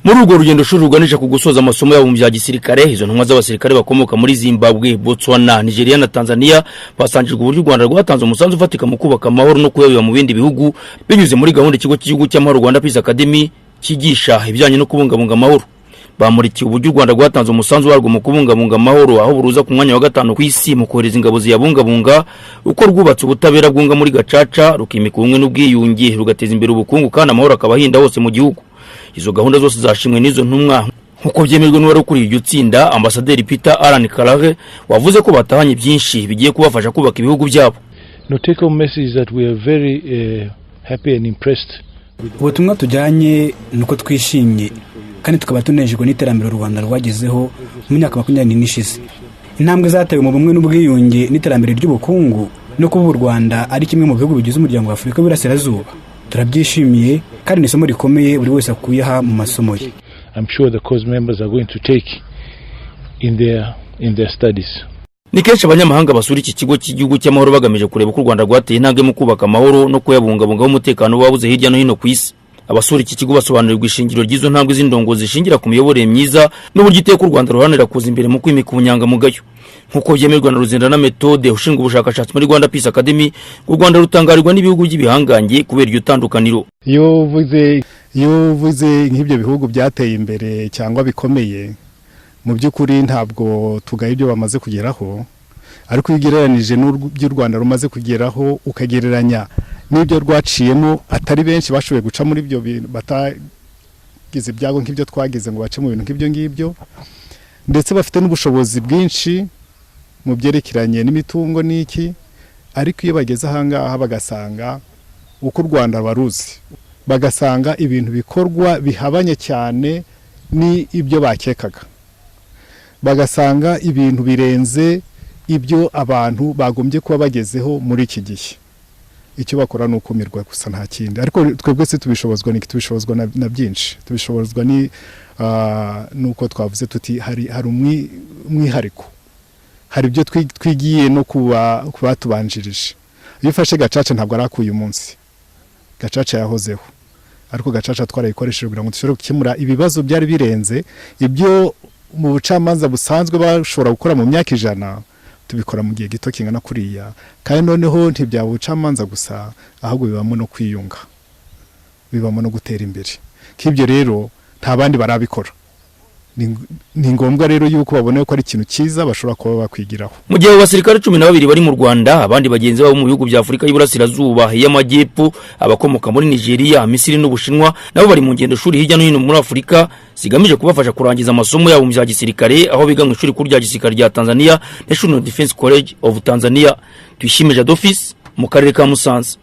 Muri urwo rugendo shuri ruganisha ku gusoza amasomo yabo mu bya gisirikare, izo ntumwa z'abasirikare bakomoka muri Zimbabwe, Botswana, Nigeria na Tanzania basanjijwe uburyo u Rwanda rwatanze umusanzu ufatika mu kubaka amahoro no kuyayoba mu bindi bihugu binyuze muri gahunda ikigo cy'igihugu cy'amahoro Rwanda Peace Academy kigisha ibijyanye no kubungabunga amahoro. Bamurikiye uburyo u Rwanda rwatanze umusanzu warwo mu kubungabunga amahoro, aho buruza ku mwanya wa 5 ku isi mu kohereza ingabo ziyabungabunga, uko rwubatse ubutabera bwunga muri Gacaca, rukimika ubumwe n'ubwiyunge, rugateza imbere ubukungu kandi amahoro akabahinda hose mu gihugu. Izo gahunda zose zashimwe n'izo ntumwa nkuko byemerwa n'uwari ukuriye iryo tsinda, Ambasaderi Peter Alan Karage, wavuze ko batahanye byinshi bigiye kubafasha kubaka ibihugu byabo. No take home message is that we are very happy and impressed. Ubutumwa tujyanye nuko twishimye kandi tukaba tunejejwe n'iterambere u Rwanda rwagezeho mu myaka 20 nishize. Intambwe zatewe mu bumwe n'ubwiyunge n'iterambere ry'ubukungu no kuba u Rwanda ari kimwe mu bihugu bigize umuryango wa Afurika y'Iburasirazuba. Turabyishimiye kandi ni isomo rikomeye buri wese akuyeha mu masomo ye. I'm sure the course members are going to take in their studies. Ni kenshi abanyamahanga basura iki kigo cy'igihugu cy'amahoro bagamije kureba ko u Rwanda rwateye intambwe mu kubaka amahoro no kuyabungabunga umutekano wabuze hirya no hino ku isi. Abasura iki kigo basobanurirwa ishingiro ry'izo ntambwe z'indongo zishingira ku miyoborere myiza n'uburyo iteka u Rwanda ruharanira kuza imbere mu kwimika ubunyangamugayo. Nkuko byemerwa na Ruzenda na Methode ushinzwe ubushakashatsi muri Rwanda Peace Academy, u Rwanda rutangarirwa n'ibihugu by'ibihangange kubera iryo tandukaniro. Iyo uvuze nk'ibyo bihugu byateye imbere cyangwa bikomeye, mu by'ukuri ntabwo tugaye ibyo bamaze kugeraho, ariko ugereranije n'u Rwanda rumaze kugeraho ukagereranya n'ibyo rwaciyemo, atari benshi bashoboye guca muri ibyo bintu, batagize ibyago nk'ibyo twagize ngo bace mu bintu nk'ibyo ngibyo, ndetse bafite n'ubushobozi bwinshi mu byerekeranye n'imitungo n'iki, ariko iyo bageze ahangaha bagasanga uko u Rwanda baruzi, bagasanga ibintu bikorwa bihabanye cyane ni ibyo bakekaga, bagasanga ibintu birenze ibyo abantu bagombye kuba bagezeho muri iki gihe. Icyo bakora no kumirwa gusa nta kindi, ariko twebwe se tubishobozwa na byinshi. Tubishobozwa ni nuko twavuze tuti hari umwihariko, hari ibyo twigiye no kuba tubanjirije. Iyo ufashe Gacaca ntabwo arakuye umunsi, Gacaca yahozeho, ariko Gacaca twarayikoresheje kugira ngo dushobore gukemura ibibazo byari birenze ibyo mu bucamanza busanzwe bashobora gukora mu myaka 100, tubikora mu gihe gito kingana kuriya. Kandi noneho ntibyaba ubucamanza gusa, ahubwo bibamo no kwiyunga, bibamo no gutera imbere. K'ibyo rero nta bandi barabikora. Ni ngombwa rero yuko babone ko ari ikintu cyiza bashobora kuba bakwigiraho. Mu gihe abasirikare 12 bari mu Rwanda, abandi bagenzi babo mu bihugu bya Afurika y'Iburasirazuba, y'Amajyepfo, abakomoka muri Nigeria, Misiri n'Ubushinwa nabo bari mu ngendo shuri hirya no hino muri Afurika zigamije kubafasha kurangiza amasomo yabo mu bya gisirikare, aho biga mu ishuri kuri rya gisirikare rya Tanzania, National Defense College of Tanzania. Tuyishime JadoFils mu karere ka Musanze.